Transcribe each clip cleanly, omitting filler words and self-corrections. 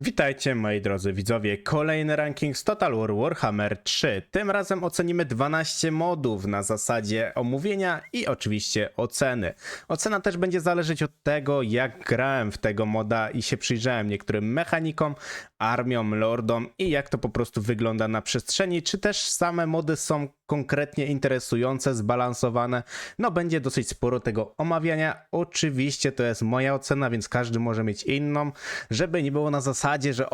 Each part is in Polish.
Witajcie moi drodzy widzowie, kolejny ranking z Total War Warhammer 3. Tym razem ocenimy 12 modów na zasadzie omówienia i oczywiście oceny. Ocena też będzie zależeć od tego, jak grałem w tego moda i się przyjrzałem niektórym mechanikom, armiom, lordom i jak to po prostu wygląda na przestrzeni, czy też same mody są konkretnie interesujące, zbalansowane. No będzie dosyć sporo tego omawiania. Oczywiście to jest moja ocena, więc każdy może mieć inną, żeby nie było na zasadzie, że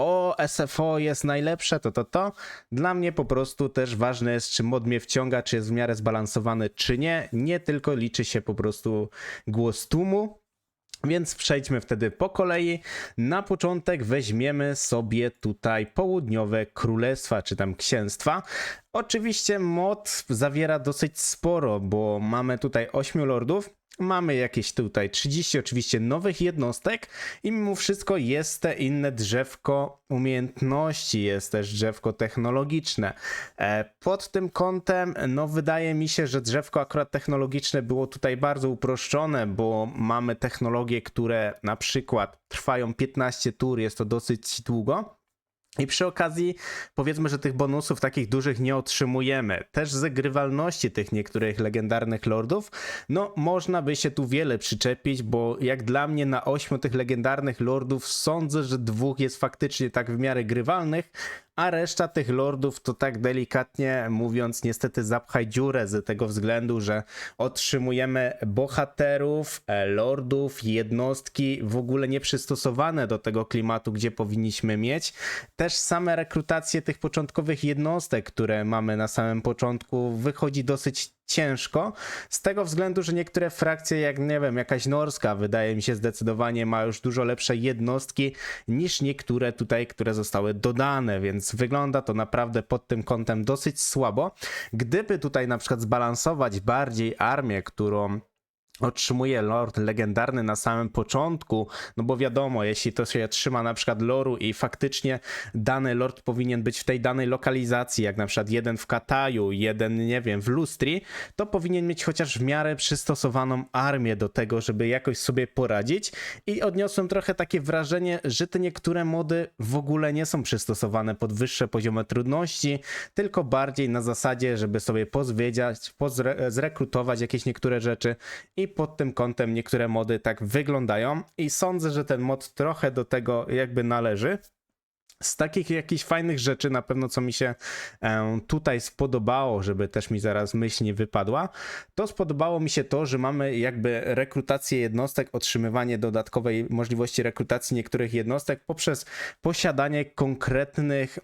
SFO jest najlepsze, to. Dla mnie po prostu też ważne jest, czy mod mnie wciąga, czy jest w miarę zbalansowany, czy nie. Nie tylko liczy się po prostu głos tłumu. Więc przejdźmy wtedy po kolei. Na początek weźmiemy sobie tutaj południowe królestwa, czy tam księstwa. Oczywiście mod zawiera dosyć sporo, bo mamy tutaj 8 lordów. Mamy jakieś tutaj 30 oczywiście nowych jednostek i mimo wszystko jest te inne drzewko umiejętności, jest też drzewko technologiczne. Pod tym kątem, no wydaje mi się, że drzewko akurat technologiczne było tutaj bardzo uproszczone, bo mamy technologie, które na przykład trwają 15 tur, jest to dosyć długo. I przy okazji powiedzmy, że tych bonusów takich dużych nie otrzymujemy. Też z grywalności tych niektórych legendarnych lordów, no można by się tu wiele przyczepić, bo jak dla mnie na 8 tych legendarnych lordów sądzę, że 2 jest faktycznie tak w miarę grywalnych, a reszta tych lordów to tak delikatnie mówiąc niestety zapchaj dziurę z tego względu, że otrzymujemy bohaterów, lordów, jednostki w ogóle nieprzystosowane do tego klimatu, gdzie powinniśmy mieć. Też same rekrutacje tych początkowych jednostek, które mamy na samym początku, wychodzi dosyć ciężko, z tego względu, że niektóre frakcje, jak nie wiem, jakaś norska, wydaje mi się zdecydowanie ma już dużo lepsze jednostki niż niektóre tutaj, które zostały dodane, więc wygląda to naprawdę pod tym kątem dosyć słabo. Gdyby tutaj na przykład zbalansować bardziej armię, którą otrzymuje lord legendarny na samym początku, no bo wiadomo, jeśli to się trzyma na przykład loru i faktycznie dany lord powinien być w tej danej lokalizacji, jak na przykład jeden w Kataju, jeden, nie wiem, w Lustri, to powinien mieć chociaż w miarę przystosowaną armię do tego, żeby jakoś sobie poradzić i odniosłem trochę takie wrażenie, że te niektóre mody w ogóle nie są przystosowane pod wyższe poziomy trudności, tylko bardziej na zasadzie, żeby sobie pozwiedziać, zrekrutować jakieś niektóre rzeczy i pod tym kątem niektóre mody tak wyglądają i sądzę, że ten mod trochę do tego jakby należy. Z takich jakichś fajnych rzeczy na pewno, co mi się tutaj spodobało, żeby też mi zaraz myśl nie wypadła, to spodobało mi się to, że mamy jakby rekrutację jednostek, otrzymywanie dodatkowej możliwości rekrutacji niektórych jednostek poprzez posiadanie konkretnych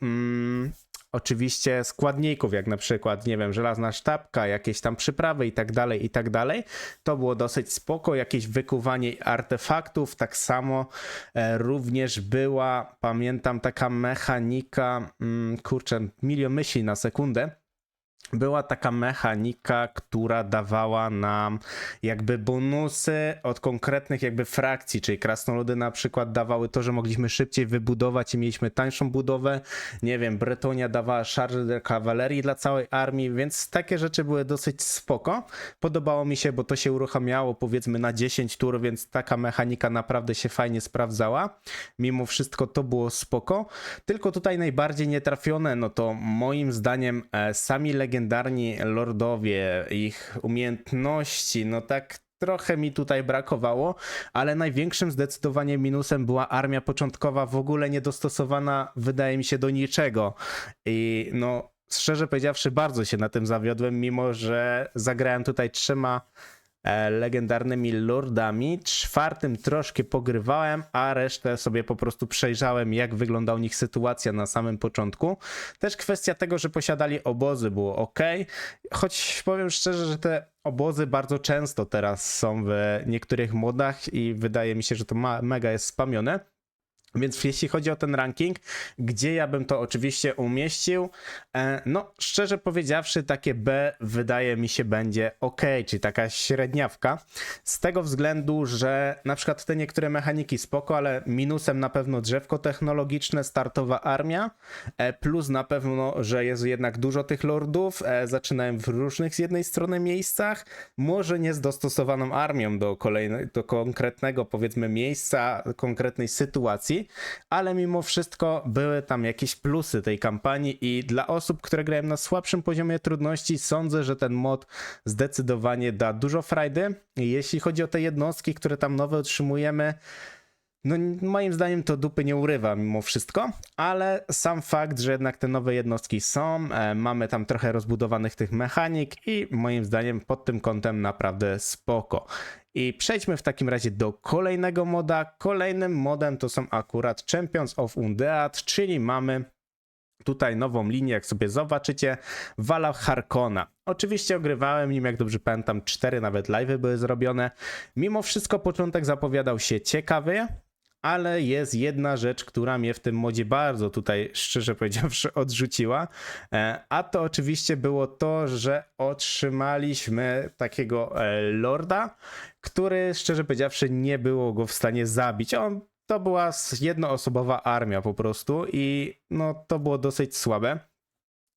oczywiście składników, jak na przykład, nie wiem, żelazna sztabka, jakieś tam przyprawy i tak dalej, i tak dalej. To było dosyć spoko, jakieś wykuwanie artefaktów, tak samo również była, pamiętam, taka mechanika, kurczę, milion myśli na sekundę, była taka mechanika, która dawała nam jakby bonusy od konkretnych jakby frakcji, czyli krasnoludy na przykład dawały to, że mogliśmy szybciej wybudować i mieliśmy tańszą budowę, nie wiem, Bretonia dawała charge de kawalerii dla całej armii, więc takie rzeczy były dosyć spoko. Podobało mi się, bo to się uruchamiało powiedzmy na 10 tur, więc taka mechanika naprawdę się fajnie sprawdzała. Mimo wszystko to było spoko, tylko tutaj najbardziej nietrafione, no to moim zdaniem sami legendarni lordowie, ich umiejętności, no tak trochę mi tutaj brakowało, ale największym zdecydowanie minusem była armia początkowa, w ogóle niedostosowana, wydaje mi się, do niczego. I no, szczerze powiedziawszy, bardzo się na tym zawiodłem, mimo że zagrałem tutaj 3 legendarnymi lordami. 4 troszkę pogrywałem, a resztę sobie po prostu przejrzałem, jak wygląda u nich sytuacja na samym początku. Też kwestia tego, że posiadali obozy, było ok, choć powiem szczerze, że te obozy bardzo często teraz są w niektórych modach i wydaje mi się, że to mega jest spamione. Więc jeśli chodzi o ten ranking, gdzie ja bym to oczywiście umieścił, no szczerze powiedziawszy takie B wydaje mi się będzie ok, czyli taka średniawka, z tego względu, że na przykład te niektóre mechaniki spoko, ale minusem na pewno drzewko technologiczne, startowa armia, plus na pewno, że jest jednak dużo tych lordów, zaczynałem w różnych z jednej strony miejscach, może nie z dostosowaną armią do konkretnego powiedzmy miejsca, konkretnej sytuacji, kampanii, ale mimo wszystko były tam jakieś plusy tej kampanii i dla osób, które grają na słabszym poziomie trudności, sądzę, że ten mod zdecydowanie da dużo frajdy. Jeśli chodzi o te jednostki, które tam nowe otrzymujemy, no moim zdaniem to dupy nie urywa mimo wszystko, ale sam fakt, że jednak te nowe jednostki są, mamy tam trochę rozbudowanych tych mechanik i moim zdaniem pod tym kątem naprawdę spoko. I przejdźmy w takim razie do kolejnego moda. Kolejnym modem to są akurat Champions of Undead, czyli mamy tutaj nową linię, jak sobie zobaczycie, Vala Harkonna. Oczywiście ogrywałem nim, jak dobrze pamiętam, 4 nawet live'y były zrobione. Mimo wszystko początek zapowiadał się ciekawy, ale jest jedna rzecz, która mnie w tym modzie bardzo tutaj, szczerze powiedziawszy, odrzuciła, a to oczywiście było to, że otrzymaliśmy takiego lorda, który, szczerze powiedziawszy, nie było go w stanie zabić. To była jednoosobowa armia po prostu i no to było dosyć słabe.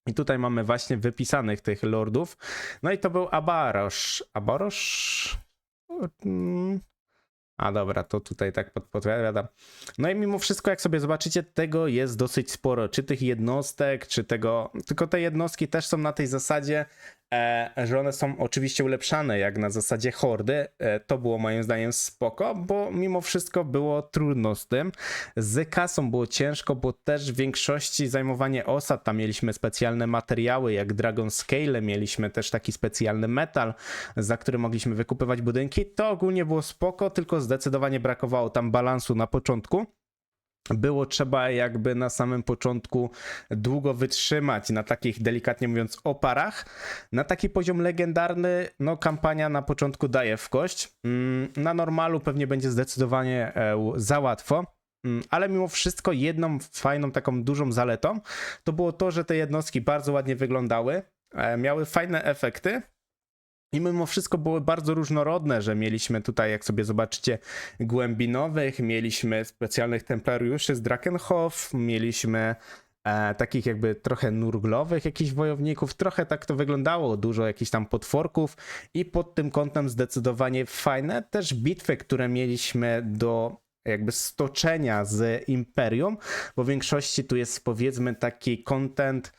I tutaj mamy właśnie wypisanych tych lordów. No i to był Abarosz. Abarosz? A dobra, to tutaj tak podpowiadam. No i mimo wszystko, jak sobie zobaczycie, tego jest dosyć sporo. Czy tych jednostek, czy tego... Tylko te jednostki też są na tej zasadzie, że one są oczywiście ulepszane, jak na zasadzie hordy. To było moim zdaniem spoko, bo mimo wszystko było trudno z tym. Z kasą było ciężko, bo też w większości zajmowanie osad, tam mieliśmy specjalne materiały, jak Dragon Scale, mieliśmy też taki specjalny metal, za który mogliśmy wykupywać budynki. To ogólnie było spoko, tylko zdecydowanie brakowało tam balansu na początku. Było trzeba jakby na samym początku długo wytrzymać na takich, delikatnie mówiąc, oparach. Na taki poziom legendarny, no kampania na początku daje w kość. Na normalu pewnie będzie zdecydowanie za łatwo. Ale mimo wszystko jedną fajną taką dużą zaletą to było to, że te jednostki bardzo ładnie wyglądały, miały fajne efekty. I mimo wszystko były bardzo różnorodne, że mieliśmy tutaj, jak sobie zobaczycie, głębinowych, mieliśmy specjalnych templariuszy z Drakenhof, mieliśmy takich jakby trochę nurglowych jakichś wojowników, trochę tak to wyglądało, dużo jakichś tam potworków i pod tym kątem zdecydowanie fajne też bitwy, które mieliśmy do jakby stoczenia z Imperium, bo w większości tu jest powiedzmy taki content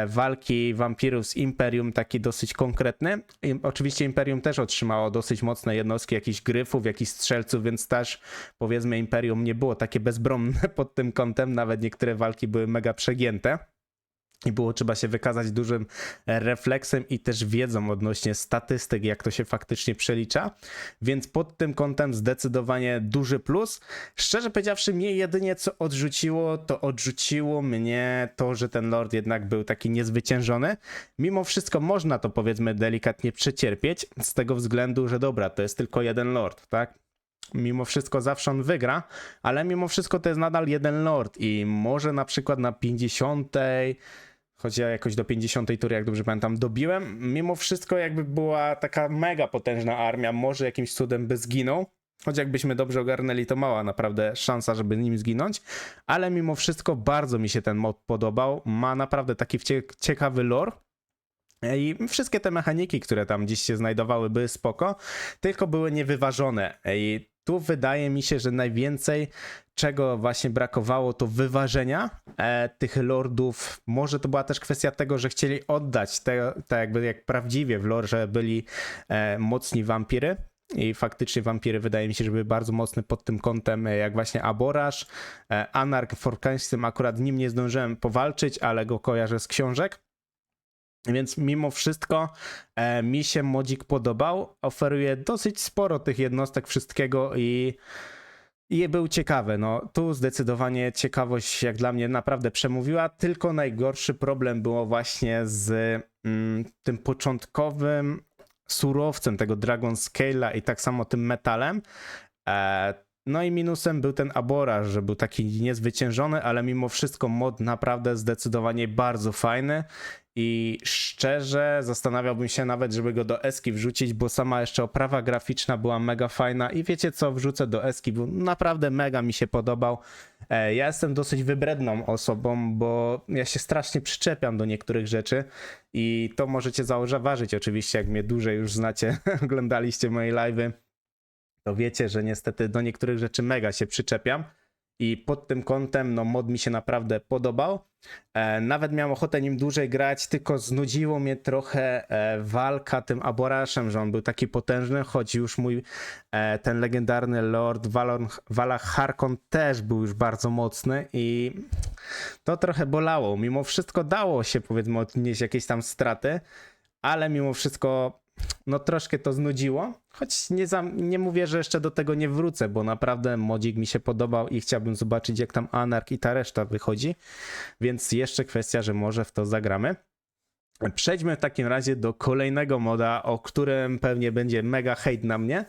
walki wampirów z Imperium, taki dosyć konkretny. I oczywiście Imperium też otrzymało dosyć mocne jednostki, jakichś gryfów, jakichś strzelców, więc też powiedzmy Imperium nie było takie bezbronne pod tym kątem, nawet niektóre walki były mega przegięte. I było trzeba się wykazać dużym refleksem i też wiedzą odnośnie statystyk, jak to się faktycznie przelicza. Więc pod tym kątem zdecydowanie duży plus. Szczerze powiedziawszy, mnie jedynie co odrzuciło, to odrzuciło mnie to, że ten lord jednak był taki niezwyciężony. Mimo wszystko można to powiedzmy delikatnie przecierpieć z tego względu, że dobra, to jest tylko jeden lord, tak? Mimo wszystko zawsze on wygra, ale mimo wszystko to jest nadal jeden lord i może na przykład na 50, choć ja jakoś do 50 tury, jak dobrze pamiętam, dobiłem, mimo wszystko jakby była taka mega potężna armia, może jakimś cudem by zginął, choć jakbyśmy dobrze ogarnęli, to mała naprawdę szansa, żeby nim zginąć, ale mimo wszystko bardzo mi się ten mod podobał, ma naprawdę taki ciekawy lore. I wszystkie te mechaniki, które tam gdzieś się znajdowały, były spoko, tylko były niewyważone. I tu wydaje mi się, że najwięcej czego właśnie brakowało, to wyważenia tych lordów. Może to była też kwestia tego, że chcieli oddać te jakby jak prawdziwie w lore, że byli mocni wampiry. I faktycznie wampiry wydaje mi się, że były bardzo mocne pod tym kątem, jak właśnie Aborasz, Anarch Forkań, z tym akurat nim nie zdążyłem powalczyć, ale go kojarzę z książek. Więc mimo wszystko mi się modzik podobał, oferuje dosyć sporo tych jednostek, wszystkiego i był ciekawy. No tu zdecydowanie ciekawość jak dla mnie naprawdę przemówiła, tylko najgorszy problem było właśnie z tym początkowym surowcem tego Dragon Scale'a i tak samo tym metalem. No i minusem był ten Aborasz, że był taki niezwyciężony, ale mimo wszystko mod naprawdę zdecydowanie bardzo fajny i szczerze zastanawiałbym się nawet, żeby go do Eski wrzucić, bo sama jeszcze oprawa graficzna była mega fajna i wiecie co, wrzucę do Eski, bo naprawdę mega mi się podobał. Ja jestem dosyć wybredną osobą, bo ja się strasznie przyczepiam do niektórych rzeczy i to możecie zauważyć oczywiście, jak mnie dłużej już znacie, oglądaliście moje live'y, to wiecie, że niestety do niektórych rzeczy mega się przyczepiam i pod tym kątem no mod mi się naprawdę podobał. Nawet miałem ochotę nim dłużej grać, tylko znudziło mnie trochę walka tym Aboraszem, że on był taki potężny, choć już mój ten legendarny Lord Valar Harkon też był już bardzo mocny i to trochę bolało. Mimo wszystko dało się, powiedzmy, odnieść jakieś tam straty, ale mimo wszystko no troszkę to znudziło, choć nie mówię, że jeszcze do tego nie wrócę, bo naprawdę modzik mi się podobał i chciałbym zobaczyć, jak tam Anarch i ta reszta wychodzi, więc jeszcze kwestia, że może w to zagramy. Przejdźmy w takim razie do kolejnego moda, o którym pewnie będzie mega hejt na mnie,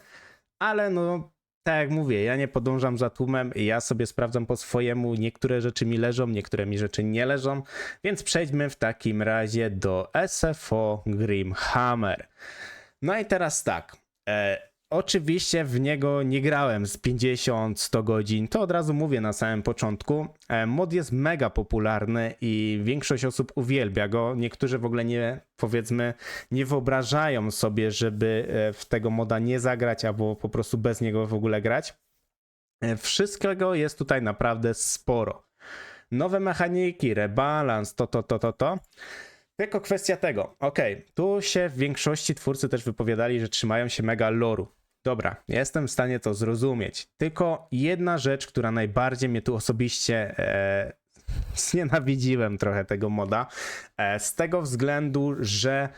ale no tak jak mówię, ja nie podążam za tłumem, ja sobie sprawdzam po swojemu, niektóre rzeczy mi leżą, niektóre mi rzeczy nie leżą, więc przejdźmy w takim razie do SFO Grimhammer. No i teraz tak, oczywiście w niego nie grałem z 50-100 godzin, to od razu mówię na samym początku. Mod jest mega popularny i większość osób uwielbia go, niektórzy w ogóle nie, powiedzmy, nie wyobrażają sobie, żeby w tego moda nie zagrać albo po prostu bez niego w ogóle grać. Wszystkiego jest tutaj naprawdę sporo. Nowe mechaniki, rebalans, to. Tylko kwestia tego, tu się w większości twórcy też wypowiadali, że trzymają się mega loru. Dobra, jestem w stanie to zrozumieć. Tylko jedna rzecz, która najbardziej mnie tu osobiście znienawidziłem trochę tego moda, z tego względu, że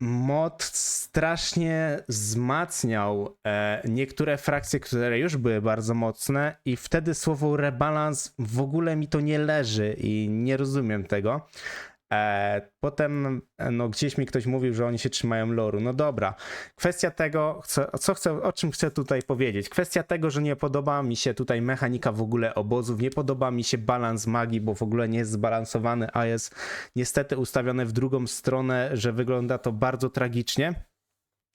mod strasznie wzmacniał niektóre frakcje, które już były bardzo mocne i wtedy słowo rebalans w ogóle mi to nie leży i nie rozumiem tego. Potem no, gdzieś mi ktoś mówił, że oni się trzymają loru. No dobra, kwestia tego, o czym chcę tutaj powiedzieć. Kwestia tego, że nie podoba mi się tutaj mechanika w ogóle obozów, nie podoba mi się balans magii, bo w ogóle nie jest zbalansowany, a jest niestety ustawiony w drugą stronę, że wygląda to bardzo tragicznie.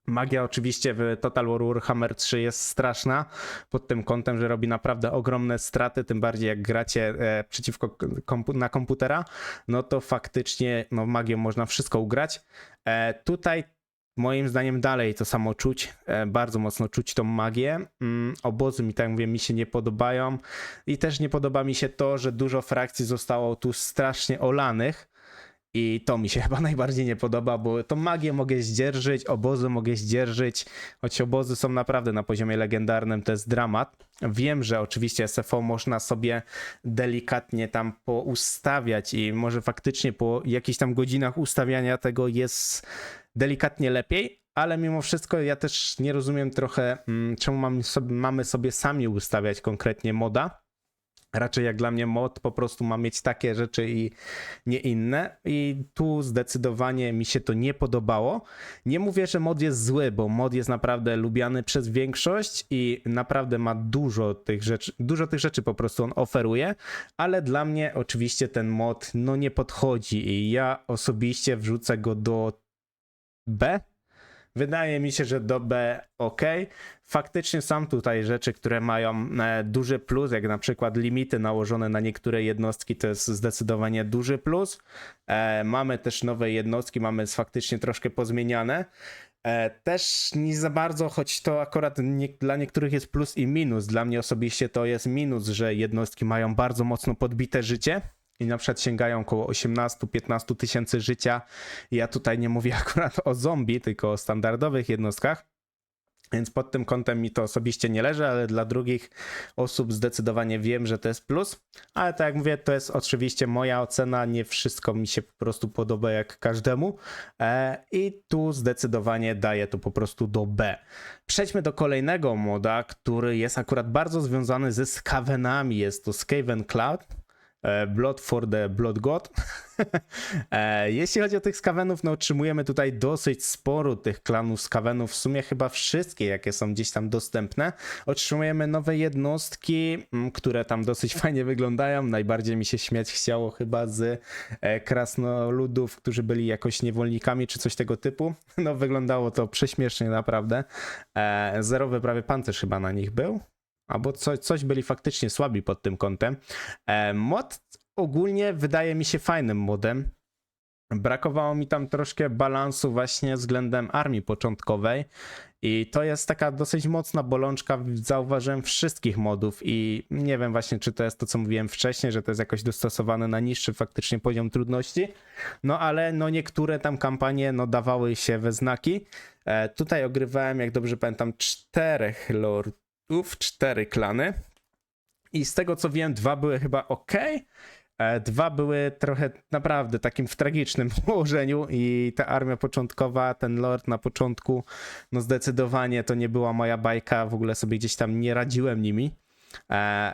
Magia oczywiście w Total War Warhammer 3 jest straszna pod tym kątem, że robi naprawdę ogromne straty, tym bardziej jak gracie przeciwko na komputera, no to faktycznie no, magią można wszystko ugrać. Tutaj moim zdaniem dalej to samo czuć, bardzo mocno czuć tą magię. Obozy mi, tak jak mówię, mi się nie podobają i też nie podoba mi się to, że dużo frakcji zostało tu strasznie olanych. I to mi się chyba najbardziej nie podoba, bo tą magię mogę zdzierżyć, obozy mogę zdzierżyć, choć obozy są naprawdę na poziomie legendarnym, to jest dramat. Wiem, że oczywiście SFO można sobie delikatnie tam poustawiać i może faktycznie po jakichś tam godzinach ustawiania tego jest delikatnie lepiej, ale mimo wszystko ja też nie rozumiem trochę, czemu mamy sobie sami ustawiać konkretnie moda. Raczej jak dla mnie mod po prostu ma mieć takie rzeczy i nie inne i tu zdecydowanie mi się to nie podobało. Nie mówię, że mod jest zły, bo mod jest naprawdę lubiany przez większość i naprawdę ma dużo tych rzeczy po prostu on oferuje, ale dla mnie oczywiście ten mod no nie podchodzi i ja osobiście wrzucę go do B. Wydaje mi się, że do B ok. Faktycznie są tutaj rzeczy, które mają duży plus, jak na przykład limity nałożone na niektóre jednostki, to jest zdecydowanie duży plus. Mamy też nowe jednostki, mamy faktycznie troszkę pozmieniane. Też nie za bardzo, choć to akurat dla niektórych jest plus i minus. Dla mnie osobiście to jest minus, że jednostki mają bardzo mocno podbite życie. I na przykład sięgają około 18-15 tysięcy życia. Ja tutaj nie mówię akurat o zombie, tylko o standardowych jednostkach. Więc pod tym kątem mi to osobiście nie leży, ale dla drugich osób zdecydowanie wiem, że to jest plus. Ale tak jak mówię, to jest oczywiście moja ocena, nie wszystko mi się po prostu podoba jak każdemu. I tu zdecydowanie daję to po prostu do B. Przejdźmy do kolejnego moda, który jest akurat bardzo związany ze Skavenami. Jest to Skaven Cloud. Blood for the Blood God. Jeśli chodzi o tych Skavenów, no otrzymujemy tutaj dosyć sporo tych klanów Skavenów, w sumie chyba wszystkie, jakie są gdzieś tam dostępne. Otrzymujemy nowe jednostki, które tam dosyć fajnie wyglądają. Najbardziej mi się śmiać chciało chyba z krasnoludów, którzy byli jakoś niewolnikami czy coś tego typu. No wyglądało to prześmiesznie naprawdę. Zerowy prawie pancerz chyba na nich był. Albo coś byli faktycznie słabi pod tym kątem. Mod ogólnie wydaje mi się fajnym modem. Brakowało mi tam troszkę balansu właśnie względem armii początkowej I to jest taka dosyć mocna bolączka, zauważyłem, wszystkich modów i nie wiem właśnie, czy to jest to, co mówiłem wcześniej, że to jest jakoś dostosowane na niższy faktycznie poziom trudności, no ale no niektóre tam kampanie no dawały się we znaki. Tutaj ogrywałem, jak dobrze pamiętam, 4 lordów, 4 klany i z tego co wiem, 2 były chyba ok. 2 były trochę naprawdę takim w tragicznym położeniu i ta armia początkowa, ten lord na początku, no zdecydowanie to nie była moja bajka, w ogóle sobie gdzieś tam nie radziłem nimi.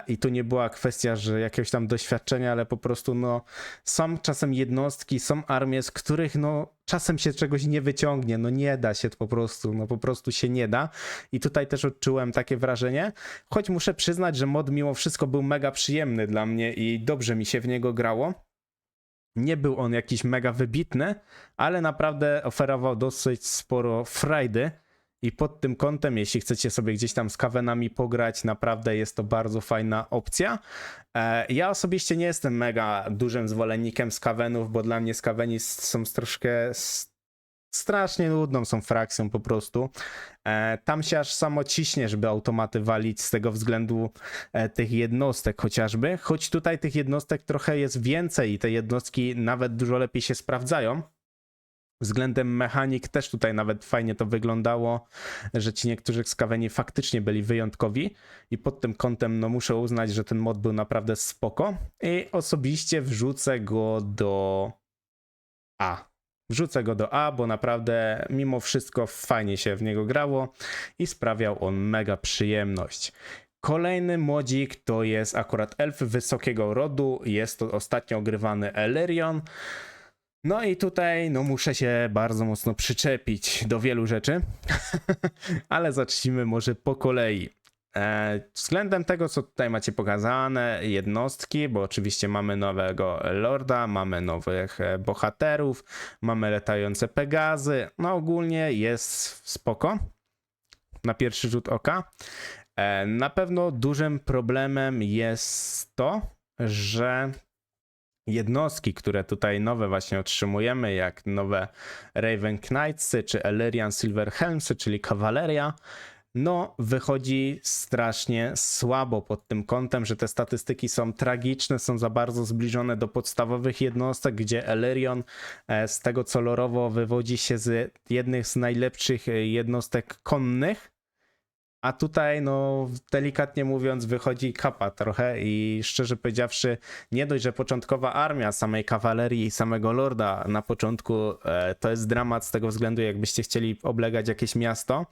I tu nie była kwestia, że jakiegoś tam doświadczenia, ale po prostu no są czasem jednostki, są armie, z których no czasem się czegoś nie wyciągnie, no nie da się po prostu, no po prostu się nie da i tutaj też odczułem takie wrażenie, choć muszę przyznać, że mod mimo wszystko był mega przyjemny dla mnie i dobrze mi się w niego grało. Nie był on jakiś mega wybitny, ale naprawdę oferował dosyć sporo frajdy. I pod tym kątem, jeśli chcecie sobie gdzieś tam z kawenami pograć, naprawdę jest to bardzo fajna opcja. Ja osobiście nie jestem mega dużym zwolennikiem skawenów, bo dla mnie skaweni są troszkę strasznie nudną są frakcją po prostu. Tam się aż samo ciśnie, żeby automaty walić z tego względu tych jednostek chociażby. Choć tutaj tych jednostek trochę jest więcej i te jednostki nawet dużo lepiej się sprawdzają. Względem mechanik też tutaj nawet fajnie to wyglądało, że ci niektórzy skaweni faktycznie byli wyjątkowi i pod tym kątem no muszę uznać, że ten mod był naprawdę spoko i osobiście wrzucę go do A. Wrzucę go do A, bo naprawdę mimo wszystko fajnie się w niego grało i sprawiał on mega przyjemność. Kolejny modzik to jest akurat elf wysokiego rodu, jest to ostatnio ogrywany Elerion. No i tutaj no muszę się bardzo mocno przyczepić do wielu rzeczy, ale zacznijmy może po kolei. Względem tego, co tutaj macie pokazane, jednostki, bo oczywiście mamy nowego lorda, mamy nowych bohaterów, mamy latające Pegazy, no ogólnie jest spoko na pierwszy rzut oka. Na pewno dużym problemem jest to, że jednostki, które tutaj nowe właśnie otrzymujemy, jak nowe Raven Knightsy czy Elerian Silverhelmsy, czyli kawaleria, no wychodzi strasznie słabo pod tym kątem, że te statystyki są tragiczne, są za bardzo zbliżone do podstawowych jednostek, gdzie Elerion z tego co lorowo wywodzi się z jednych z najlepszych jednostek konnych, a tutaj, no delikatnie mówiąc, wychodzi kapa trochę i szczerze powiedziawszy, nie dość, że początkowa armia samej kawalerii i samego lorda na początku to jest dramat z tego względu, jakbyście chcieli oblegać jakieś miasto.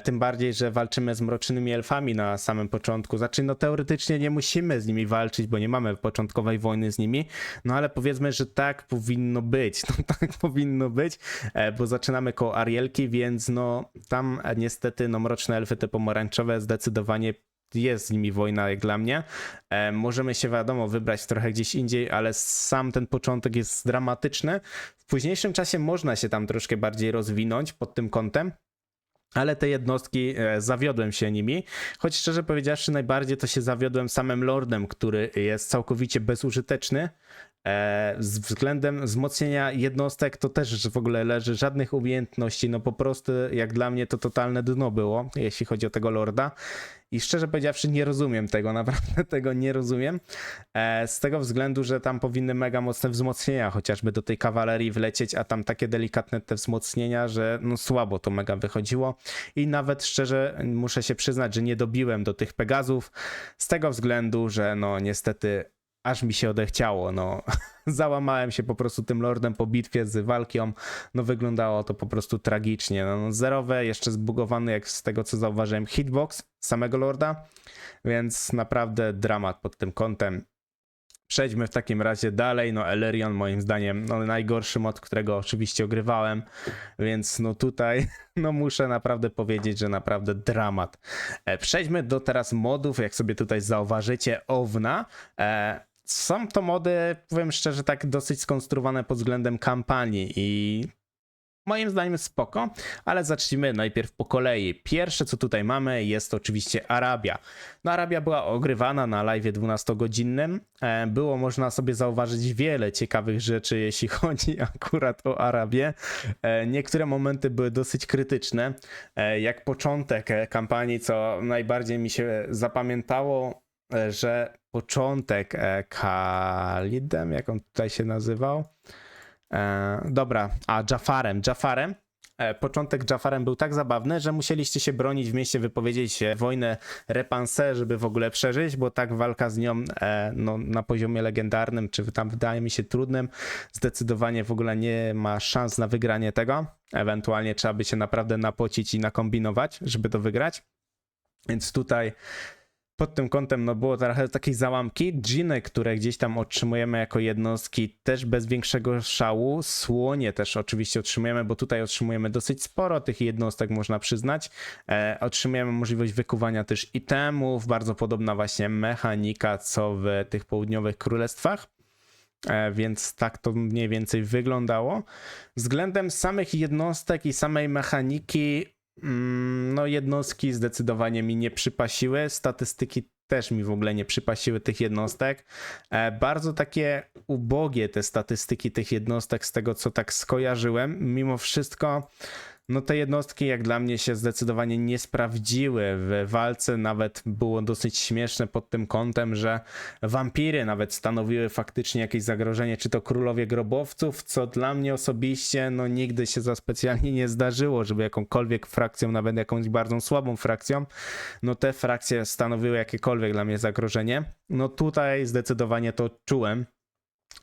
Tym bardziej, że walczymy z mrocznymi elfami na samym początku. Znaczy, no teoretycznie nie musimy z nimi walczyć, bo nie mamy początkowej wojny z nimi, no ale powiedzmy, że tak powinno być. No tak powinno być, bo zaczynamy koło Arielki, więc no tam niestety no mroczne elfy te pomarańczowe zdecydowanie jest z nimi wojna jak dla mnie. Możemy się wiadomo wybrać trochę gdzieś indziej, ale sam ten początek jest dramatyczny. W późniejszym czasie można się tam troszkę bardziej rozwinąć pod tym kątem. Ale te jednostki, zawiodłem się nimi, choć szczerze powiedziawszy najbardziej to się zawiodłem samym lordem, który jest całkowicie bezużyteczny. Z względem wzmocnienia jednostek to też w ogóle leży żadnych umiejętności, no po prostu jak dla mnie to totalne dno było, jeśli chodzi o tego lorda. I szczerze powiedziawszy nie rozumiem tego, naprawdę tego nie rozumiem. Z tego względu, że tam powinny mega mocne wzmocnienia chociażby do tej kawalerii wlecieć, a tam takie delikatne te wzmocnienia, że no słabo to mega wychodziło. I nawet szczerze muszę się przyznać, że nie dobiłem do tych Pegazów z tego względu, że no niestety aż mi się odechciało, no załamałem się po prostu tym lordem po bitwie z Walkią, no wyglądało to po prostu tragicznie, no zerowe, jeszcze zbugowany jak z tego co zauważyłem hitbox samego lorda, więc naprawdę dramat pod tym kątem. Przejdźmy w takim razie dalej, no Elerion moim zdaniem no najgorszy mod, którego oczywiście ogrywałem, więc no tutaj no muszę naprawdę powiedzieć, że naprawdę dramat. Przejdźmy do teraz modów, jak sobie tutaj zauważycie, Owna. Są to mody, powiem szczerze, tak dosyć skonstruowane pod względem kampanii i moim zdaniem spoko, ale zacznijmy najpierw po kolei. Pierwsze, co tutaj mamy, jest oczywiście Arabia. No, Arabia była ogrywana na live'ie 12-godzinnym. Było można sobie zauważyć wiele ciekawych rzeczy, jeśli chodzi akurat o Arabię. Niektóre momenty były dosyć krytyczne, jak początek kampanii, co najbardziej mi się zapamiętało, że początek Khalidem, jak on tutaj się nazywał? Dobra, Jafarem. Początek Jafarem był tak zabawny, że musieliście się bronić w mieście, wypowiedzieć wojnę Repansé, żeby w ogóle przeżyć, bo tak walka z nią no, na poziomie legendarnym, czy tam wydaje mi się trudnym, zdecydowanie w ogóle nie ma szans na wygranie tego. Ewentualnie trzeba by się naprawdę napocić i nakombinować, żeby to wygrać. Więc tutaj pod tym kątem no było trochę takiej załamki. Dżiny, które gdzieś tam otrzymujemy jako jednostki, też bez większego szału. Słonie też oczywiście otrzymujemy, bo tutaj otrzymujemy dosyć sporo tych jednostek, można przyznać. Otrzymujemy możliwość wykuwania też itemów, bardzo podobna właśnie mechanika co w tych południowych królestwach. Więc tak to mniej więcej wyglądało. Względem samych jednostek i samej mechaniki, no jednostki zdecydowanie mi nie przypasiły, statystyki też mi w ogóle nie przypasiły tych jednostek. Bardzo takie ubogie te statystyki tych jednostek z tego, co tak skojarzyłem. Mimo wszystko, no te jednostki jak dla mnie się zdecydowanie nie sprawdziły w walce, nawet było dosyć śmieszne pod tym kątem, że wampiry nawet stanowiły faktycznie jakieś zagrożenie, czy to królowie grobowców, co dla mnie osobiście no nigdy się za specjalnie nie zdarzyło, żeby jakąkolwiek frakcją, nawet jakąś bardzo słabą frakcją, no te frakcje stanowiły jakiekolwiek dla mnie zagrożenie. No tutaj zdecydowanie to czułem.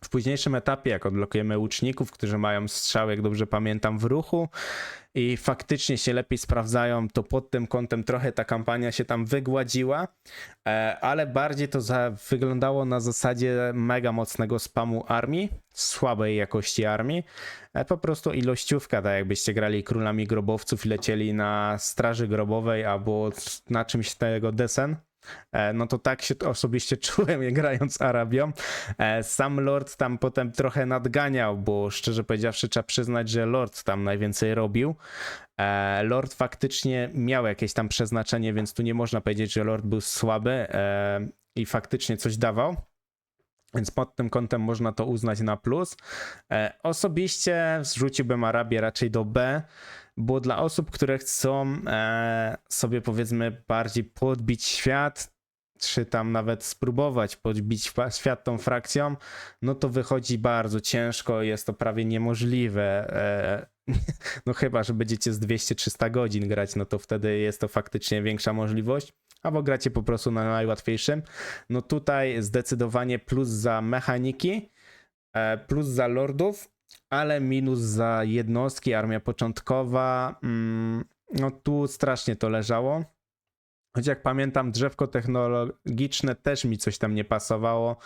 W późniejszym etapie, jak odblokujemy łuczników, którzy mają strzały, jak dobrze pamiętam, w ruchu i faktycznie się lepiej sprawdzają, to pod tym kątem trochę ta kampania się tam wygładziła, ale bardziej to wyglądało na zasadzie mega mocnego spamu armii, słabej jakości armii, po prostu ilościówka, tak jakbyście grali królami grobowców i lecieli na straży grobowej albo na czymś tego desen. No to tak się osobiście czułem, grając Arabią. Sam Lord tam potem trochę nadganiał, bo szczerze powiedziawszy trzeba przyznać, że Lord tam najwięcej robił. Lord faktycznie miał jakieś tam przeznaczenie, więc tu nie można powiedzieć, że Lord był słaby i faktycznie coś dawał. Więc pod tym kątem można to uznać na plus. Osobiście zrzuciłbym Arabię raczej do B, bo dla osób, które chcą sobie powiedzmy bardziej podbić świat, czy tam nawet spróbować podbić świat tą frakcją, no to wychodzi bardzo ciężko, jest to prawie niemożliwe. No chyba, że będziecie z 200-300 godzin grać, no to wtedy jest to faktycznie większa możliwość. Albo gracie po prostu na najłatwiejszym. No tutaj zdecydowanie plus za mechaniki, plus za lordów, ale minus za jednostki, armia początkowa. No tu strasznie to leżało. Choć jak pamiętam, drzewko technologiczne też mi coś tam nie pasowało,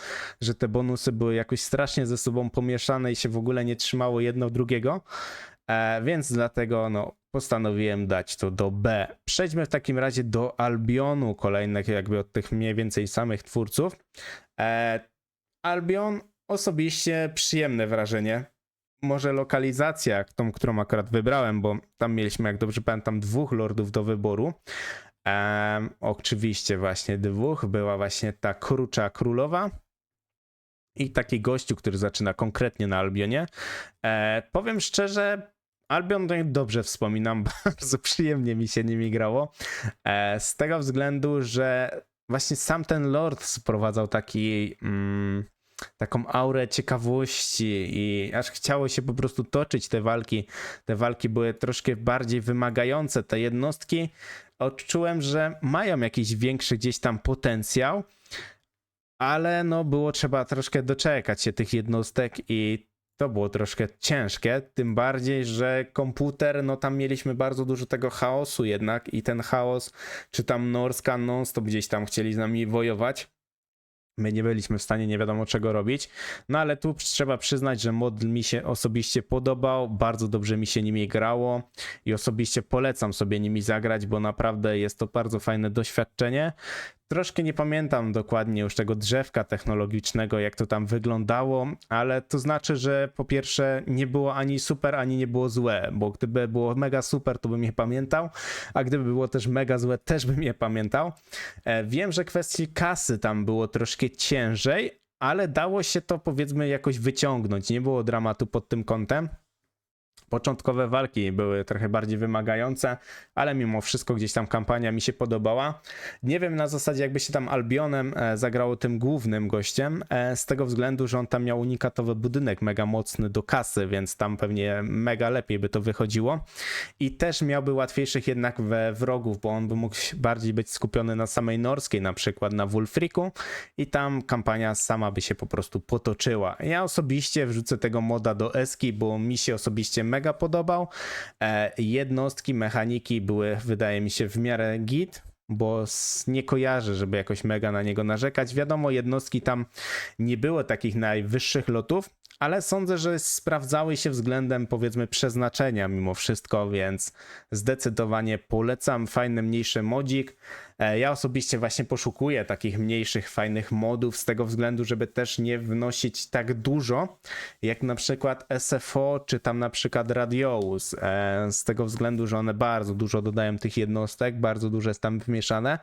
że te bonusy były jakoś strasznie ze sobą pomieszane i się w ogóle nie trzymało jedno drugiego. Więc dlatego no, postanowiłem dać to do B. Przejdźmy w takim razie do Albionu, kolejnych jakby od tych mniej więcej samych twórców. Albion osobiście przyjemne wrażenie. Może lokalizacja, tą, którą akurat wybrałem, bo tam mieliśmy, jak dobrze pamiętam, 2 lordów do wyboru. Oczywiście właśnie 2. Była właśnie ta Krucza Królowa i taki gościu, który zaczyna konkretnie na Albionie. Powiem szczerze, Albion dobrze wspominam, bardzo przyjemnie mi się nimi grało. Z tego względu, że właśnie sam ten lord sprowadzał taką aurę ciekawości i aż chciało się po prostu toczyć te walki. Te walki były troszkę bardziej wymagające. Te jednostki odczułem, że mają jakiś większy gdzieś tam potencjał, ale no było trzeba troszkę doczekać się tych jednostek i to było troszkę ciężkie, tym bardziej, że komputer, no tam mieliśmy bardzo dużo tego chaosu jednak i ten chaos, czy tam Norska non-stop gdzieś tam chcieli z nami wojować. My nie byliśmy w stanie nie wiadomo czego robić, no ale tu trzeba przyznać, że mod mi się osobiście podobał, bardzo dobrze mi się nimi grało i osobiście polecam sobie nimi zagrać, bo naprawdę jest to bardzo fajne doświadczenie. Troszkę nie pamiętam dokładnie już tego drzewka technologicznego, jak to tam wyglądało, ale to znaczy, że po pierwsze nie było ani super, ani nie było złe, bo gdyby było mega super, to bym je pamiętał, a gdyby było też mega złe, też bym je pamiętał. Wiem, że kwestii kasy tam było troszkę ciężej, ale dało się to powiedzmy jakoś wyciągnąć, nie było dramatu pod tym kątem. Początkowe walki były trochę bardziej wymagające, ale mimo wszystko gdzieś tam kampania mi się podobała. Nie wiem na zasadzie jakby się tam Albionem zagrało tym głównym gościem, z tego względu, że on tam miał unikatowy budynek mega mocny do kasy, więc tam pewnie mega lepiej by to wychodziło. I też miałby łatwiejszych jednak wrogów, bo on by mógł bardziej być skupiony na samej norskiej, na przykład na Wulfriku i tam kampania sama by się po prostu potoczyła. Ja osobiście wrzucę tego moda do Eski, bo mi się osobiście mega podobał. Jednostki, mechaniki były, wydaje mi się, w miarę git, bo nie kojarzę, żeby jakoś mega na niego narzekać. Wiadomo, jednostki tam nie było takich najwyższych lotów, ale sądzę, że sprawdzały się względem powiedzmy przeznaczenia mimo wszystko, więc zdecydowanie polecam fajny, mniejszy modzik. Ja osobiście właśnie poszukuję takich mniejszych, fajnych modów z tego względu, żeby też nie wnosić tak dużo, jak na przykład SFO, czy tam na przykład Radious, z tego względu, że one bardzo dużo dodają tych jednostek, bardzo dużo jest tam wmieszane,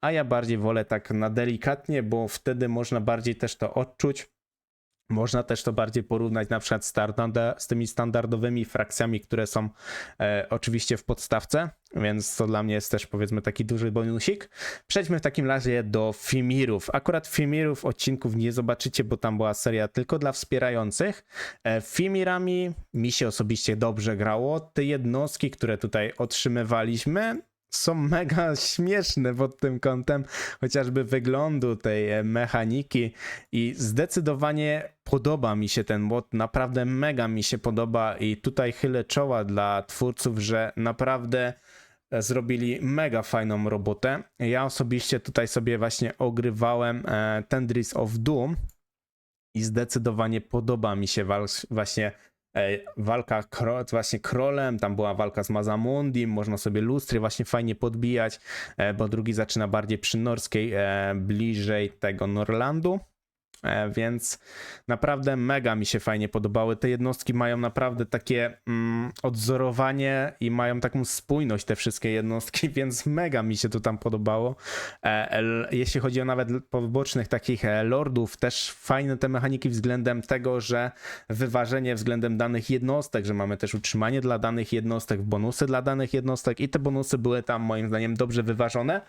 a ja bardziej wolę tak na delikatnie, bo wtedy można bardziej też to odczuć. Można też to bardziej porównać na przykład z tymi standardowymi frakcjami, które są oczywiście w podstawce, więc to dla mnie jest też powiedzmy taki duży bonusik. Przejdźmy w takim razie do Fimirów. Akurat Fimirów odcinków nie zobaczycie, bo tam była seria tylko dla wspierających. Fimirami mi się osobiście dobrze grało. Te jednostki, które tutaj otrzymywaliśmy, są mega śmieszne pod tym kątem, chociażby wyglądu tej mechaniki i zdecydowanie podoba mi się ten mod, naprawdę mega mi się podoba i tutaj chylę czoła dla twórców, że naprawdę zrobili mega fajną robotę. Ja osobiście tutaj sobie właśnie ogrywałem Tendris of Doom i zdecydowanie podoba mi się właśnie walka właśnie królem, tam była walka z Mazamundim, można sobie lustry właśnie fajnie podbijać, bo drugi zaczyna bardziej przy norskiej, bliżej tego Norlandu. Więc naprawdę mega mi się fajnie podobały. Te jednostki mają naprawdę takie odzorowanie i mają taką spójność te wszystkie jednostki, więc mega mi się to tam podobało. Jeśli chodzi o nawet pobocznych takich lordów, też fajne te mechaniki względem tego, że wyważenie względem danych jednostek, że mamy też utrzymanie dla danych jednostek, bonusy dla danych jednostek i te bonusy były tam moim zdaniem dobrze wyważone.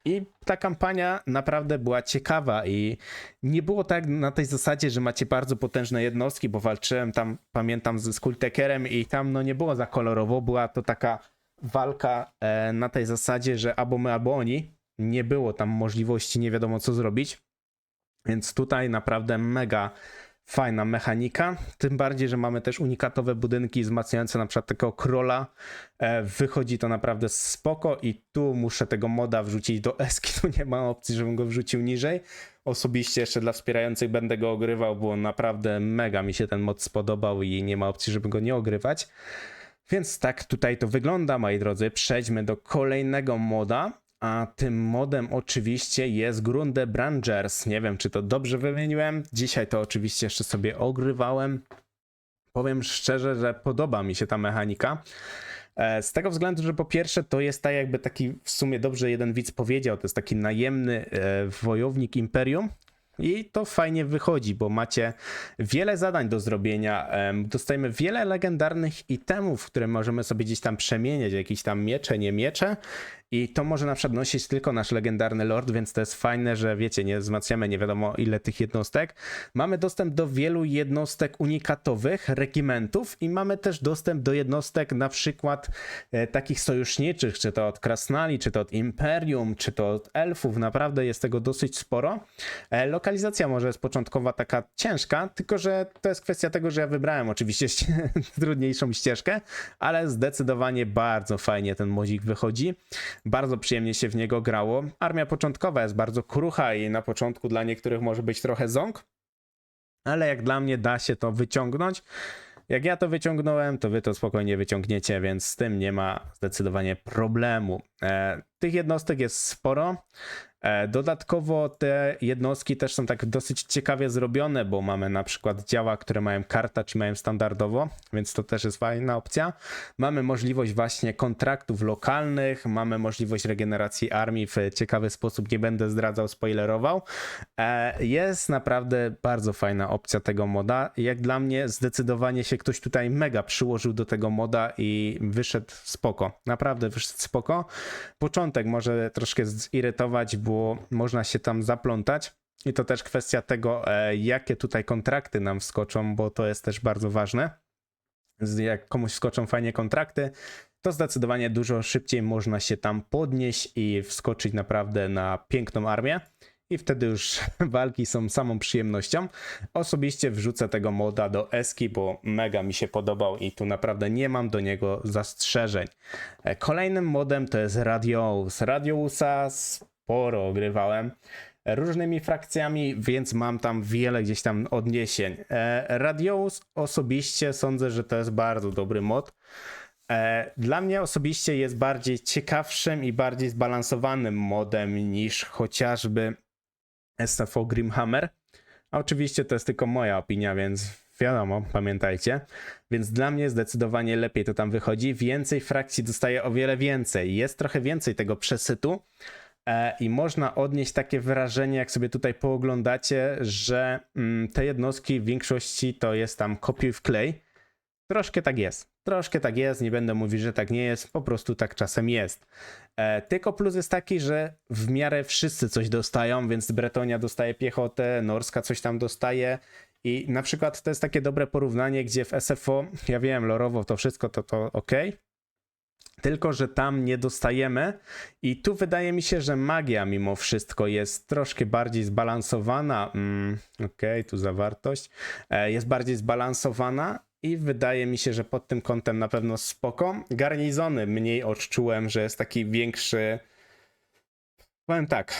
I ta kampania naprawdę była ciekawa i nie było tak na tej zasadzie, że macie bardzo potężne jednostki, bo walczyłem tam, pamiętam, z Skulltakerem i tam no nie było za kolorowo, była to taka walka na tej zasadzie, że albo my, albo oni, nie było tam możliwości, nie wiadomo co zrobić, więc tutaj naprawdę mega fajna mechanika, tym bardziej, że mamy też unikatowe budynki wzmacniające na przykład takiego króla. Wychodzi to naprawdę spoko i tu muszę tego moda wrzucić do Eski, tu nie ma opcji, żebym go wrzucił niżej. Osobiście jeszcze dla wspierających będę go ogrywał, bo naprawdę mega mi się ten mod spodobał i nie ma opcji, żeby go nie ogrywać. Więc tak tutaj to wygląda, moi drodzy. Przejdźmy do kolejnego moda. A tym modem oczywiście jest Grundebrangers. Nie wiem, czy to dobrze wymieniłem. Dzisiaj to oczywiście jeszcze sobie ogrywałem. Powiem szczerze, że podoba mi się ta mechanika. Z tego względu, że po pierwsze to jest tak jakby taki, w sumie dobrze jeden widz powiedział, to jest taki najemny wojownik Imperium. I to fajnie wychodzi, bo macie wiele zadań do zrobienia, dostajemy wiele legendarnych itemów, które możemy sobie gdzieś tam przemieniać, jakieś tam miecze, nie miecze i to może na przykład nosić tylko nasz legendarny lord, więc to jest fajne, że wiecie, nie wzmacniamy nie wiadomo ile tych jednostek. Mamy dostęp do wielu jednostek unikatowych, regimentów i mamy też dostęp do jednostek na przykład takich sojuszniczych, czy to od Krasnali, czy to od Imperium, czy to od elfów, naprawdę jest tego dosyć sporo. Lokalizacja może jest początkowa taka ciężka, tylko że to jest kwestia tego, że ja wybrałem oczywiście trudniejszą ścieżkę, ale zdecydowanie bardzo fajnie ten modzik wychodzi. Bardzo przyjemnie się w niego grało. Armia początkowa jest bardzo krucha i na początku dla niektórych może być trochę ząg, ale jak dla mnie da się to wyciągnąć. Jak ja to wyciągnąłem, to wy to spokojnie wyciągniecie, więc z tym nie ma zdecydowanie problemu. Tych jednostek jest sporo. Dodatkowo te jednostki też są tak dosyć ciekawie zrobione, bo mamy na przykład działa, które mają karta, czy mają standardowo, więc to też jest fajna opcja. Mamy możliwość właśnie kontraktów lokalnych, mamy możliwość regeneracji armii w ciekawy sposób, nie będę zdradzał, spoilerował. Jest naprawdę bardzo fajna opcja tego moda. Jak dla mnie zdecydowanie się ktoś tutaj mega przyłożył do tego moda i wyszedł spoko. Naprawdę wyszedł spoko. Początek może troszkę zirytować, bo można się tam zaplątać. I to też kwestia tego, jakie tutaj kontrakty nam wskoczą, bo to jest też bardzo ważne. Jak komuś wskoczą fajnie kontrakty, to zdecydowanie dużo szybciej można się tam podnieść i wskoczyć naprawdę na piękną armię. I wtedy już walki są samą przyjemnością. Osobiście wrzucę tego moda do Eski, bo mega mi się podobał i tu naprawdę nie mam do niego zastrzeżeń. Kolejnym modem to jest Radious. Radiousa sporo ogrywałem różnymi frakcjami, więc mam tam wiele gdzieś tam odniesień. Radious osobiście sądzę, że to jest bardzo dobry mod. Dla mnie osobiście jest bardziej ciekawszym i bardziej zbalansowanym modem niż chociażby SFO Grimhammer. A oczywiście to jest tylko moja opinia, więc wiadomo, pamiętajcie. Więc dla mnie zdecydowanie lepiej to tam wychodzi. Więcej frakcji dostaje o wiele więcej. Jest trochę więcej tego przesytu i można odnieść takie wrażenie, jak sobie tutaj pooglądacie, że te jednostki w większości to jest tam kopiuj wklej. Troszkę tak jest. Troszkę tak jest, nie będę mówić, że tak nie jest, po prostu tak czasem jest. Tylko plus jest taki, że w miarę wszyscy coś dostają, więc Bretonia dostaje piechotę, Norska coś tam dostaje i na przykład to jest takie dobre porównanie, gdzie w SFO, ja wiem, lorowo to wszystko to ok, tylko że tam nie dostajemy i tu wydaje mi się, że magia mimo wszystko jest troszkę bardziej zbalansowana, okej, tu zawartość, jest bardziej zbalansowana. I wydaje mi się, że pod tym kątem na pewno spoko. Garnizony mniej odczułem, że jest taki większy... Powiem tak,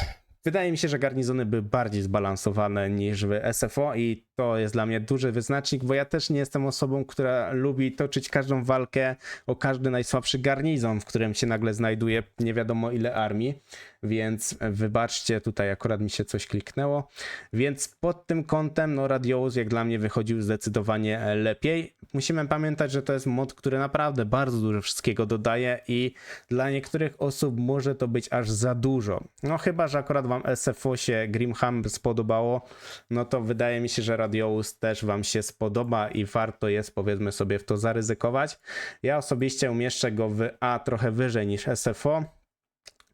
wydaje mi się, że garnizony były bardziej zbalansowane niż w SFO i to jest dla mnie duży wyznacznik, bo ja też nie jestem osobą, która lubi toczyć każdą walkę o każdy najsłabszy garnizon, w którym się nagle znajduje nie wiadomo ile armii, więc wybaczcie, tutaj akurat mi się coś kliknęło, więc pod tym kątem no Radious jak dla mnie wychodził zdecydowanie lepiej. Musimy pamiętać, że to jest mod, który naprawdę bardzo dużo wszystkiego dodaje i dla niektórych osób może to być aż za dużo. No chyba, że akurat wam SFO się Grimhammer spodobało, no to wydaje mi się, że Radious też wam się spodoba i warto jest, powiedzmy sobie, w to zaryzykować. Ja osobiście umieszczę go w A trochę wyżej niż SFO,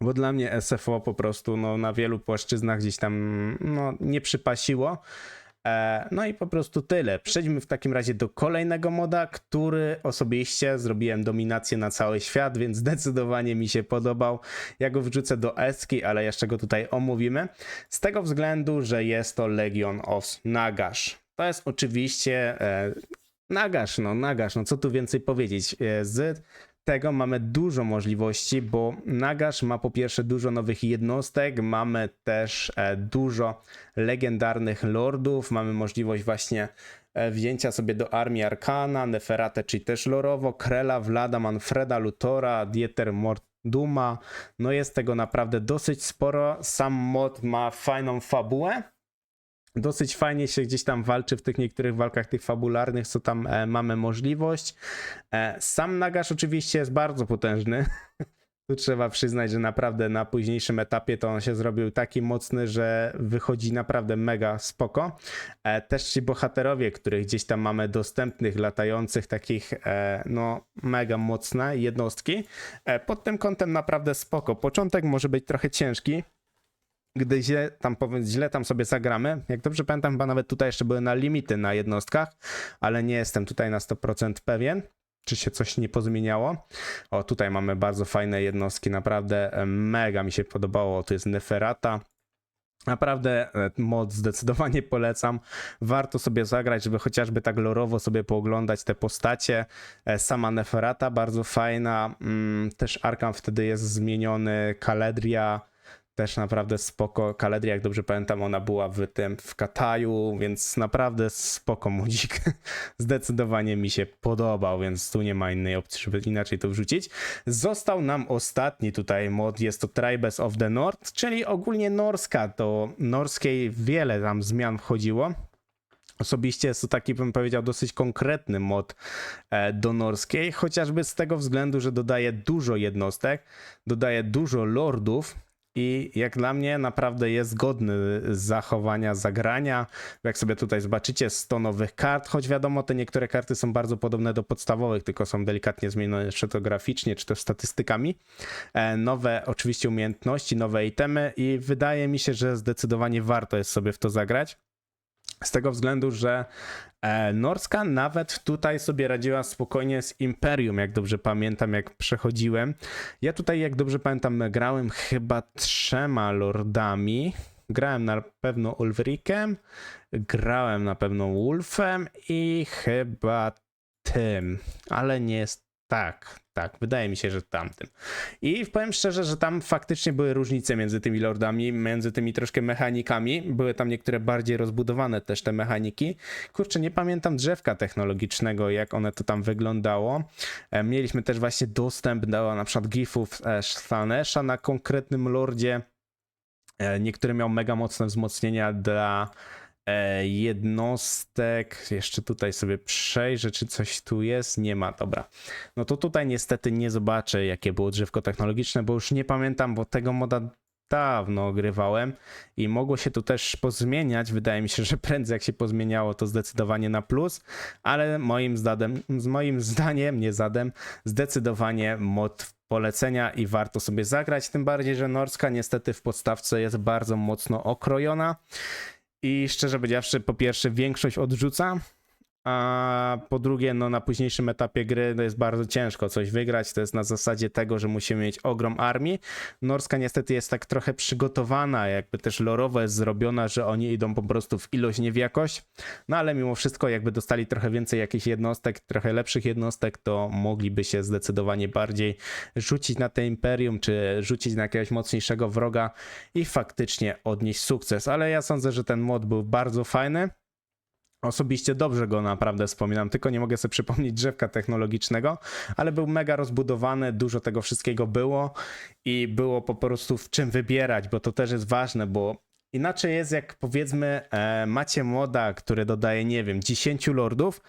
bo dla mnie SFO po prostu no, na wielu płaszczyznach gdzieś tam no, nie przypasiło. No i po prostu tyle. Przejdźmy w takim razie do kolejnego moda, który osobiście zrobiłem dominację na cały świat, więc zdecydowanie mi się podobał. Ja go wrzucę do Eski, ale jeszcze go tutaj omówimy. Z tego względu, że jest to Legion of Nagash. To jest oczywiście Nagash, no co tu więcej powiedzieć. Z tego mamy dużo możliwości, bo Nagash ma po pierwsze dużo nowych jednostek, mamy też dużo legendarnych lordów, mamy możliwość właśnie wzięcia sobie do armii Arkana, Neferatę, czyli też lorowo, Krela, Vlada, Manfreda, Luthora, Dieter Morduma, no jest tego naprawdę dosyć sporo, sam mod ma fajną fabułę. Dosyć fajnie się gdzieś tam walczy w tych niektórych walkach tych fabularnych, co tam mamy możliwość. Sam Nagash oczywiście jest bardzo potężny. Tu trzeba przyznać, że naprawdę na późniejszym etapie to on się zrobił taki mocny, że wychodzi naprawdę mega spoko. Też ci bohaterowie, których gdzieś tam mamy dostępnych, latających, takich no mega mocne jednostki. Pod tym kątem naprawdę spoko. Początek może być trochę ciężki, gdy źle tam sobie zagramy. Jak dobrze pamiętam, chyba nawet tutaj jeszcze były na limity na jednostkach, ale nie jestem tutaj na 100% pewien, czy się coś nie pozmieniało. O, tutaj mamy bardzo fajne jednostki, naprawdę mega mi się podobało. Tu jest Neferata. Naprawdę mod zdecydowanie polecam. Warto sobie zagrać, żeby chociażby tak lorowo sobie pooglądać te postacie. Sama Neferata bardzo fajna. Też Arkan wtedy jest zmieniony, Caledria Też naprawdę spoko. Caledria, jak dobrze pamiętam, ona była w Kataju, więc naprawdę spoko modzik. Zdecydowanie mi się podobał, więc tu nie ma innej opcji, żeby inaczej to wrzucić. Został nam ostatni tutaj mod, jest to Tribes of the North, czyli ogólnie norska. Do norskiej wiele tam zmian wchodziło. Osobiście jest to taki, bym powiedział, dosyć konkretny mod do norskiej, chociażby z tego względu, że dodaje dużo jednostek, dodaje dużo lordów i jak dla mnie naprawdę jest godny zachowania, zagrania. Jak sobie tutaj zobaczycie, 100 nowych kart, choć wiadomo, te niektóre karty są bardzo podobne do podstawowych, tylko są delikatnie zmienione, czy to graficznie, czy też statystykami. Nowe oczywiście umiejętności, nowe itemy i wydaje mi się, że zdecydowanie warto jest sobie w to zagrać. Z tego względu, że norska nawet tutaj sobie radziła spokojnie z Imperium, jak dobrze pamiętam, jak przechodziłem. Ja tutaj, jak dobrze pamiętam, grałem chyba 3 lordami. Grałem na pewno Ulfricem, grałem na pewno Wolfem i chyba tym, ale nie jest tak, wydaje mi się, że tamtym. I powiem szczerze, że tam faktycznie były różnice między tymi lordami, między tymi troszkę mechanikami. Były tam niektóre bardziej rozbudowane też te mechaniki. Kurczę, nie pamiętam drzewka technologicznego, jak one to tam wyglądało. Mieliśmy też właśnie dostęp do na przykład gifów Slanesha na konkretnym lordzie. Niektóry miał mega mocne wzmocnienia dla jednostek. Jeszcze tutaj sobie przejrzę, czy coś tu jest. Nie ma, dobra. No to tutaj niestety nie zobaczę, jakie było drzewko technologiczne, bo już nie pamiętam, bo tego moda dawno ogrywałem i mogło się tu też pozmieniać. Wydaje mi się, że prędzej jak się pozmieniało, to zdecydowanie na plus, ale moim zdaniem, nie zadem, zdecydowanie mod polecenia i warto sobie zagrać, tym bardziej, że norska niestety w podstawce jest bardzo mocno okrojona. I szczerze powiedziawszy, po pierwsze większość odrzuca, a po drugie no na późniejszym etapie gry to jest bardzo ciężko coś wygrać, to jest na zasadzie tego, że musimy mieć ogrom armii. Norska niestety jest tak trochę przygotowana, jakby też lorowo jest zrobiona, że oni idą po prostu w ilość, nie w jakość, no ale mimo wszystko jakby dostali trochę więcej jakichś jednostek, trochę lepszych jednostek, to mogliby się zdecydowanie bardziej rzucić na te imperium, czy rzucić na jakiegoś mocniejszego wroga i faktycznie odnieść sukces, ale ja sądzę, że ten mod był bardzo fajny. Osobiście dobrze go naprawdę wspominam, tylko nie mogę sobie przypomnieć drzewka technologicznego, ale był mega rozbudowany, dużo tego wszystkiego było i było po prostu w czym wybierać, bo to też jest ważne, bo inaczej jest jak powiedzmy macie moda, który dodaje, nie wiem, 10 lordów,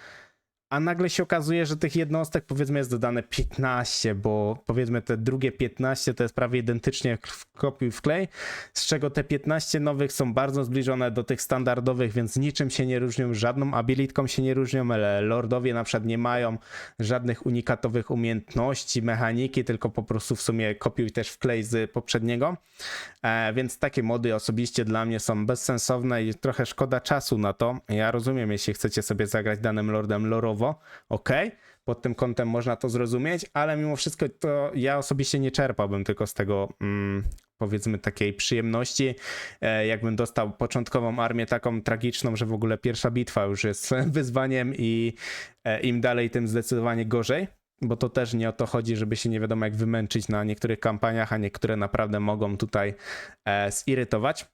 a nagle się okazuje, że tych jednostek powiedzmy jest dodane 15, bo powiedzmy te drugie 15 to jest prawie identycznie w kopiuj wklej, z czego te 15 nowych są bardzo zbliżone do tych standardowych, więc niczym się nie różnią, żadną abilitką się nie różnią, ale lordowie na przykład nie mają żadnych unikatowych umiejętności, mechaniki, tylko po prostu w sumie kopiuj też wklej z poprzedniego, więc takie mody osobiście dla mnie są bezsensowne i trochę szkoda czasu na to. Ja rozumiem, jeśli chcecie sobie zagrać danym lordem lorowo, okej, pod tym kątem można to zrozumieć, ale mimo wszystko to ja osobiście nie czerpałbym tylko z tego powiedzmy takiej przyjemności, jakbym dostał początkową armię taką tragiczną, że w ogóle pierwsza bitwa już jest wyzwaniem i im dalej, tym zdecydowanie gorzej, bo to też nie o to chodzi, żeby się nie wiadomo jak wymęczyć na niektórych kampaniach, a niektóre naprawdę mogą tutaj zirytować.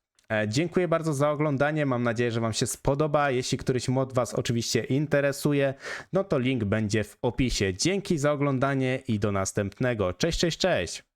Dziękuję bardzo za oglądanie, mam nadzieję, że wam się spodoba. Jeśli któryś mod was oczywiście interesuje, no to link będzie w opisie. Dzięki za oglądanie i do następnego. Cześć, cześć, cześć!